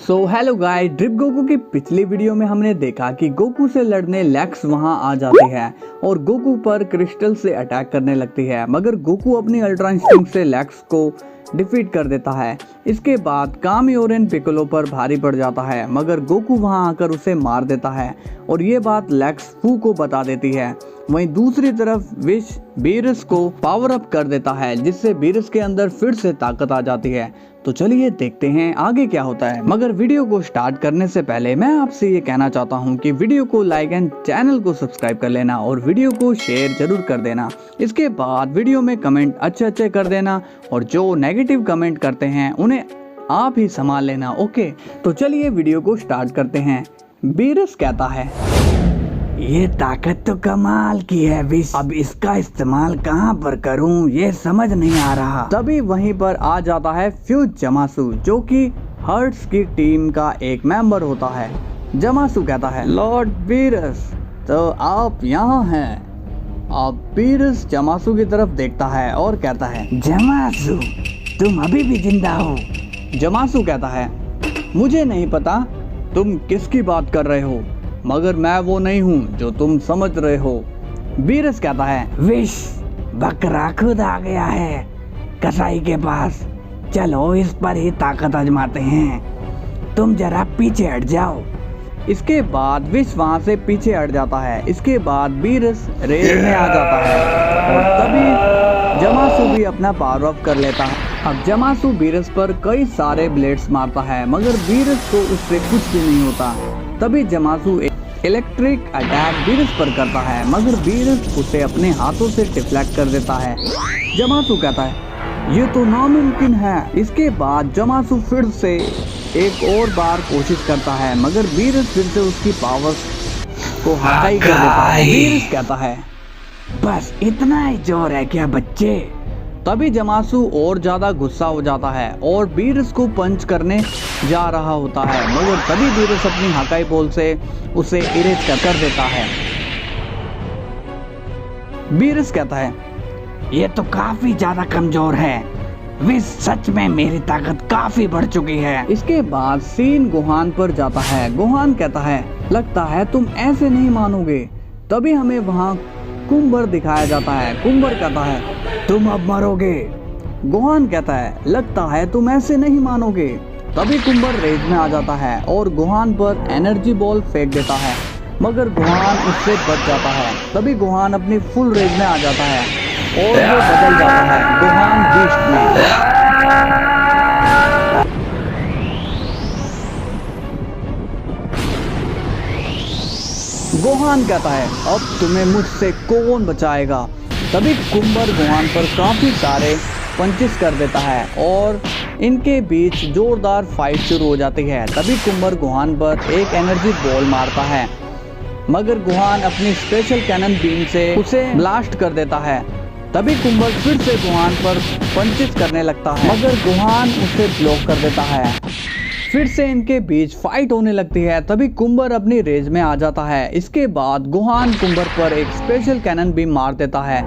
Hello guys, drip Goku की पिछली video में हमने देखा कि गोकू से लड़ने लेक्स वहां आ जाती है और गोकू पर क्रिस्टल से अटैक करने लगती है, मगर गोकू अपनी अल्ट्रा इंस्टिंक्ट से लेक्स को डिफीट कर देता है। इसके बाद कामियोरेन पिकोलो पर भारी पड़ जाता है, मगर गोकू वहां आकर उसे मार देता है और ये बात लेक्स फू को बता देती है। वहीं दूसरी तरफ विश बीरस को पावर अप कर देता है, जिससे बीरस के अंदर फिर से ताकत आ जाती है। तो चलिए देखते हैं आगे क्या होता है। मगर वीडियो को स्टार्ट करने से पहले मैं आपसे ये कहना चाहता हूँ कि वीडियो को लाइक एंड चैनल को सब्सक्राइब कर लेना और वीडियो को शेयर जरूर कर देना। इसके बाद वीडियो में कमेंट अच्छे कर देना और जो नेगेटिव कमेंट करते हैं उन्हें आप ही संभाल लेना। ओके, तो चलिए वीडियो को स्टार्ट करते हैं। बीरस कहता है, ये ताकत तो कमाल की है विश, अब इसका इस्तेमाल कहाँ पर करूँ ये समझ नहीं आ रहा। तभी वहीं पर आ जाता है फ्यूज जमासू, जो कि हर्ट्स की टीम का एक मेंबर होता है। जमासू कहता है, लॉर्ड बीरस तो आप यहाँ हैं। अब बीरस जमासू की तरफ देखता है और कहता है, जमासू तुम अभी भी जिंदा हो? जमासू कहता है, मुझे नहीं पता तुम किसकी बात कर रहे हो, मगर मैं वो नहीं हूँ जो तुम समझ रहे हो। बीरस कहता है, विश बकरा खुद आ गया है कसाई के पास, चलो इस पर ही ताकत आजमाते हैं, तुम जरा पीछे हट जाओ। इसके बाद विश वहां से पीछे हट जाता है। इसके बाद बीरस रेस में आ जाता है और तभी जमासू भी अपना पावर अप कर लेता है। अब जमासू बीरस पर कई सारे ब्लेड्स मारता है, मगर बीरस को उससे कुछ भी नहीं होता। तभी जमासू इलेक्ट्रिक अटैक बीरस पर करता है, मगर बीरस उसे अपने हाथों से डिफ्लेक्ट कर देता है। जमासू कहता है, ये तो नामुमकिन है। इसके बाद जमासू फिर से एक और बार कोशिश करता है, मगर बीरस फिर से उसकी पावर्स को हाई कर देता है। बीरस कहता है, बस इतना ही जोर है क्या बच्चे? तभी जमासू और ज्यादा गुस्सा हो जाता है और बीरस को पंच करने जा रहा होता है, मगर तभी बीरस अपनी हकाई बॉल से उसे इरेज कर देता है। बीरस कहता है, ये तो काफी ज्यादा कमजोर है विश, सच में मेरी ताकत काफी बढ़ चुकी है। इसके बाद सीन गोहान पर जाता है। गोहान कहता है, लगता है तुम ऐसे नहीं मानोगे। तभी हमें वहाँ कुम्बर दिखाया जाता है। कुम्बर कहता है, तुम अब मरोगे। गोहान कहता है, लगता है तुम ऐसे नहीं मानोगे। तभी कुम्बर रेज में आ जाता है और गोहान पर एनर्जी बॉल फेंक देता है, मगर गोहान उससे बच जाता है। तभी गोहान अपनी फुल रेज में आ जाता है और वो बदल जाता है गोहान बीस्ट में। गोहान कहता है, अब तुम्हें मुझसे कौन बचाएगा। तभी कुम्बर गोहान पर काफी सारे पंचेस कर देता है और इनके बीच जोरदार फाइट शुरू हो जाती है। तभी कुम्बर गोहान पर एक एनर्जी बॉल मारता है, मगर गोहान अपनी स्पेशल कैनन बीम से उसे ब्लास्ट कर देता है। तभी कुम्बर फिर से गोहान पर पंचेस करने लगता है, मगर गोहान उसे ब्लॉक कर देता है। फिर से इनके बीच फाइट होने लगती है। तभी कुम्बर अपनी रेज में आ जाता है। इसके बाद गोहान कुम्बर पर एक स्पेशल कैनन बीम मार देता है,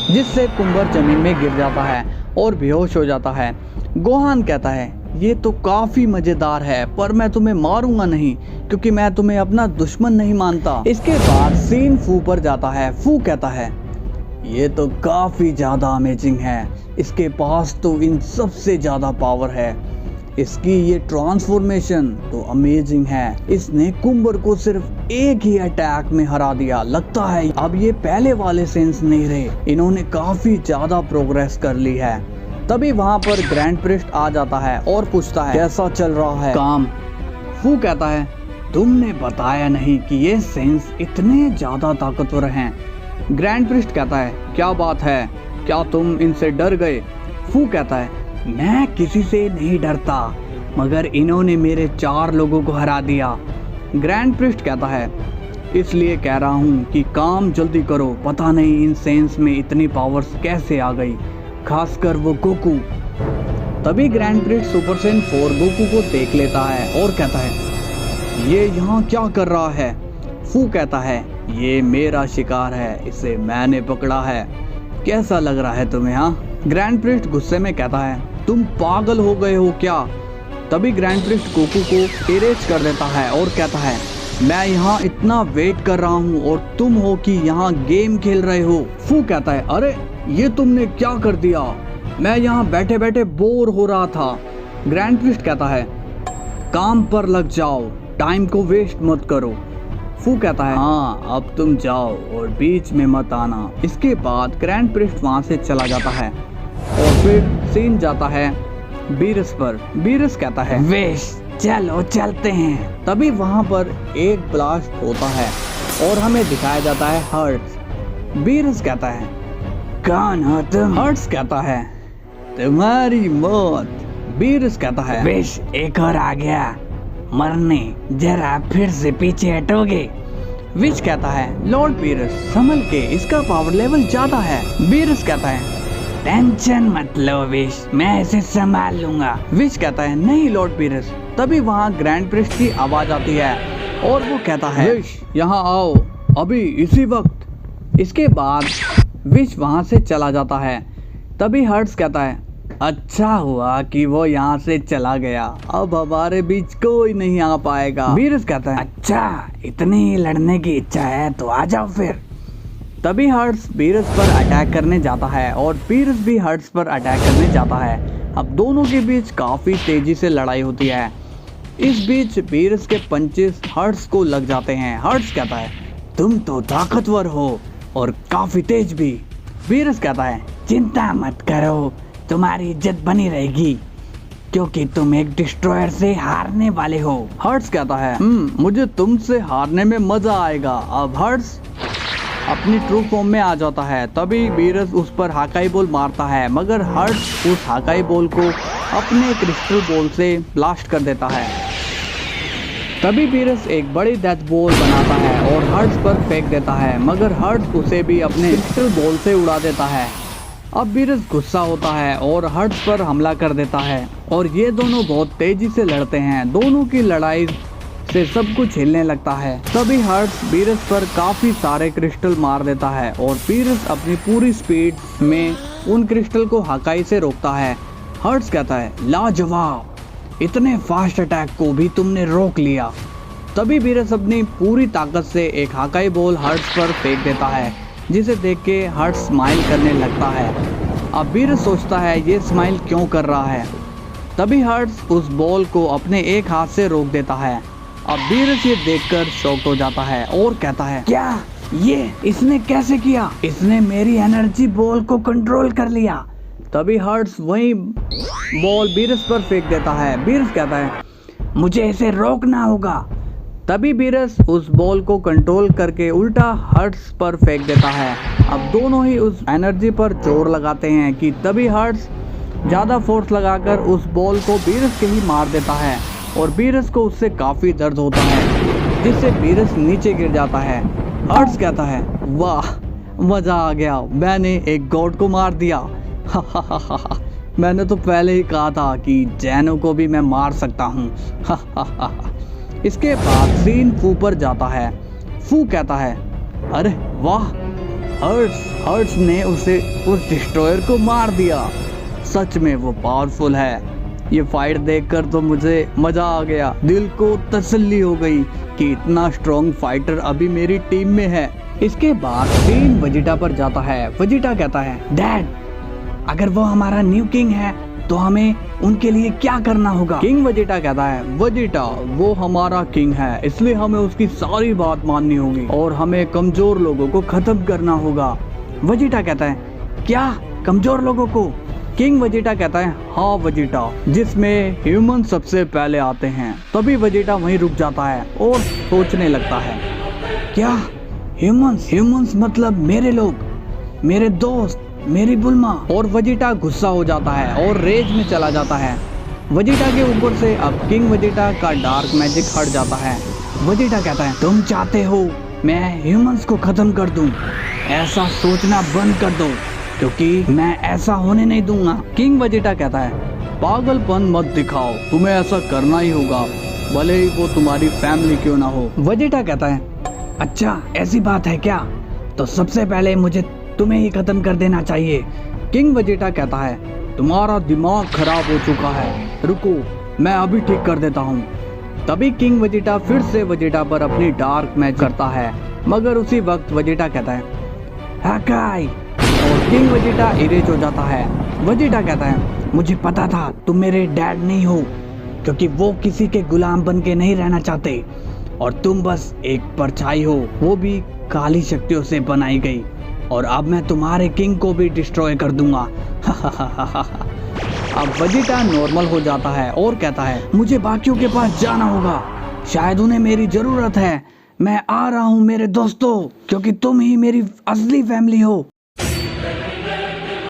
जिससे कुम्बर जमीन में गिर जाता है और बेहोश हो जाता है। गोहान कहता है, ये तो काफी मजेदार है, पर मैं तुम्हें मारूंगा नहीं, क्योंकि मैं तुम्हें अपना दुश्मन नहीं मानता। इसके बाद सीन फू पर जाता है। फू कहता है, ये तो काफी ज्यादा अमेजिंग है, इसके पास तो इन सबसे ज्यादा पावर है, इसकी ये ट्रांसफॉर्मेशन तो अमेजिंग है। इसने कुम्बर को सिर्फ एक ही अटैक में हरा दिया। लगता है अब ये पहले वाले सेंस नहीं रहे, इन्होंने काफी ज्यादा प्रोग्रेस कर ली है। तभी वहां पर ग्रैंड प्रिस्ट आ जाता है और पूछता है, कैसा चल रहा है काम। फू कहता है, तुमने बताया नहीं कि ये सेंस इतने ज्यादा ताकतवर हैं। ग्रैंड प्रिस्ट कहता है, क्या बात है, क्या तुम इनसे डर गए। फू कहता है, मैं किसी से नहीं डरता, मगर इन्होंने मेरे 4 लोगों को हरा दिया। ग्रैंड प्रिस्ट कहता है, इसलिए कह रहा हूँ कि काम जल्दी करो, पता नहीं इन सेंस में इतनी पावर्स कैसे आ गई, खासकर वो गोकू। तभी grand priest super Sen 4 Goku को देख लेता है और कहता है, ये यहाँ क्या कर रहा है। फू कहता है, ये मेरा शिकार है, इसे मैंने पकड़ा है, कैसा लग रहा है तुम्हें। हाँ, ग्रैंड प्रिस्ट गुस्से में कहता है, तुम पागल हो गए हो क्या? तभी ग्रैंड प्रिस्ट गोकू को इरेज कर देता है और कहता है, मैं यहाँ इतना वेट कर रहा हूँ और तुम हो कि यहाँ गेम खेल रहे हो। फू कहता है, अरे ये तुमने क्या कर दिया? मैं यहाँ बैठे बैठे बोर हो रहा था। ग्रैंड प्रिस्ट कहता है, काम पर लग जाओ, टाइम को वेस्ट मत करो। फू कहता है, हाँ अब तुम जाओ और बीच में मत आना। इसके बाद ग्रैंड प्रिस्ट वहाँ से चला जाता है और फिर सीन जाता है बीरस पर। बीरस कहता है, विश चलो चलते हैं। तभी वहाँ पर एक ब्लास्ट होता है और हमें दिखाया जाता है हर्ट्स। बीरस कहता है, कौन हो तुम? हर्ट्स कहता है, तुम्हारी मौत। बीरस कहता है, विश एक और आ गया मरने, जरा फिर से पीछे हटोगे? विश कहता है, लॉर्ड बीरस संभल के, इसका पावर लेवल ज्यादा है। बीरस कहता है, टेंशन मत लो विश, मैं इसे संभाल लूंगा। विश कहता है, नहीं लॉर्ड बीरस। तभी वहाँ ग्रैंड प्रिस्ट की आवाज आती है और वो कहता है, विश यहाँ आओ अभी इसी वक्त। इसके बाद विश वहाँ से चला जाता है। तभी हर्ट्स कहता है, अच्छा हुआ कि वो यहाँ से चला गया, अब हमारे बीच कोई नहीं आ पाएगा। बीरस कहता है, अच्छा इतनी लड़ने की इच्छा है तो आ जाओ फिर। तभी हर्ट्स बीरस पर अटैक करने जाता है और बीरस भी हर्ट्स पर अटैक करने जाता है। अब दोनों के बीच काफी तेजी से लड़ाई होती है। इस बीच बीरस के पंचेस हर्ट्स को लग जाते हैं। हर्ट्स कहता है, तुम तो ताकतवर हो और काफी तेज भी। बीरस कहता है, चिंता मत करो, तुम्हारी इज्जत बनी रहेगी क्योंकि तुम एक डिस्ट्रॉयर से हारने वाले हो। हर्ट्स कहता है, मुझे तुमसे हारने में मजा आएगा। अब हर्ट्स अपनी ट्रू फॉर्म में आ जाता है। तभी बीरस उस पर हाकाई बोल मारता है, मगर हर्ट्स उस हाकाई बोल को अपने क्रिस्टल बॉल से ब्लास्ट कर देता है। तभी बीरस एक बड़ी डेथ बॉल बनाता है और हर्ट्स पर फेंक देता है, मगर हर्ट्स उसे भी अपने क्रिस्टल बॉल से उड़ा देता है। अब बीरस गुस्सा होता है और हर्ट्स पर हमला कर देता है और ये दोनों बहुत तेजी से लड़ते हैं। दोनों की लड़ाई से सब कुछ हिलने लगता है। तभी हर्ट्स बीरस पर काफी सारे क्रिस्टल मार देता है और बीरस अपनी पूरी स्पीड में उन क्रिस्टल को हाकाई से रोकता है। हर्ट्स कहता है, लाजवाब, इतने फास्ट अटैक को भी तुमने रोक लिया। तभी बीरस अपनी पूरी ताकत से एक हाकाई बॉल हर्ट्स पर फेंक देता है, जिसे देख के हर्ट्स स्माइल करने लगता है। अब बीरस सोचता है ये स्माइल क्यों कर रहा है। तभी हर्ट्स उस बॉल को अपने एक हाथ से रोक देता है। अब बीरस ये देखकर शॉक हो जाता है और कहता है, क्या ये इसने कैसे किया? इसने मेरी एनर्जी बॉल को कंट्रोल कर लिया। तभी हर्ट्स वही बॉल बीरस पर फेंक देता है। बीरस कहता है, मुझे इसे रोकना होगा। तभी बीरस उस बॉल को कंट्रोल करके उल्टा हर्ट्स पर फेंक देता है। अब दोनों ही उस एनर्जी पर जोर लगाते हैं कि तभी हर्ट्स ज़्यादा फोर्स लगाकर उस बॉल को बीरस के ही मार देता है और बीरस को उससे काफ़ी दर्द होता है, जिससे बीरस नीचे गिर जाता है। हर्ट्स कहता है, वाह मज़ा आ गया, मैंने एक गॉड को मार दिया। मैंने तो पहले ही कहा था कि जैनो को भी मैं मार सकता हूँ। इसके बाद सीन फू पर जाता है। फू कहता है, अरे वाह, हर्ट्स ने उसे उस डिस्ट्रॉयर को मार दिया, सच में वो पावरफुल है। ये फाइट देखकर तो मुझे मजा आ गया, दिल को तसल्ली हो गई कि इतना स्ट्रॉन्ग फाइटर अभी मेरी टीम में है। इसके बाद सीन वेजिटा पर जाता है। वेजिटा कहता है, डैड अगर वो हमारा न्यू किंग है तो हमें उनके लिए क्या करना होगा? किंग वेजिटा कहता है, वेजिटा वो हमारा किंग है, इसलिए हमें उसकी सारी बात माननी होगी और हमें कमजोर लोगों को खत्म करना होगा। वेजिटा कहता है, क्या कमजोर लोगों को? किंग वेजिटा कहता है, हाँ वेजिटा, जिसमें ह्यूमन सबसे पहले आते हैं। तभी वेजिटा वहीं रुक जाता है और सोचने लगता है, क्या ह्यूमंस मतलब मेरे लोग, मेरे दोस्त, मेरी बुल्मा। और वेजिटा गुस्सा हो जाता है और रेज में चला जाता है। वेजिटा के ऊपर से अब किंग वेजिटा का डार्क मैजिक हट जाता है। वेजिटा कहता है, तुम चाहते हो मैं ह्यूमंस को खत्म कर दूं? ऐसा सोचना बंद कर दो क्योंकि मैं ऐसा होने नहीं दूंगा। किंग वेजिटा कहता है, पागलपन मत दिखाओ, तुम्हें ऐसा करना ही होगा, भले ही वो तुम्हारी फैमिली क्यों ना हो। वेजिटा कहता है, अच्छा ऐसी बात है क्या? तो सबसे पहले मुझे तुम्हें ही खत्म कर देना चाहिए। किंग वेजिटा कहता है, तुम्हारा दिमाग खराब हो चुका है, रुको मैं अभी ठीक कर देता हूँ। तभी किंग वेजिटा फिर से वेजिटा पर अपनी डार्क मैजिक करता है, मगर उसी वक्त वेजिटा कहता है हकाई। और किंग वेजिटा इरेज हो जाता है। वेजिटा कहता है मुझे पता था तुम मेरे डैड नहीं हो, क्योंकि वो किसी के गुलाम बन के नहीं रहना चाहते और तुम बस एक परछाई हो, वो भी काली शक्तियों से बनाई गई, और अब मैं तुम्हारे किंग को भी डिस्ट्रॉय कर दूंगा। अब वेजिटा नॉर्मल हो जाता है और कहता है मुझे बाकियों के पास जाना होगा, शायद उन्हें मेरी जरूरत है। मैं आ रहा हूँ मेरे दोस्तों, क्योंकि तुम ही मेरी असली फैमिली हो।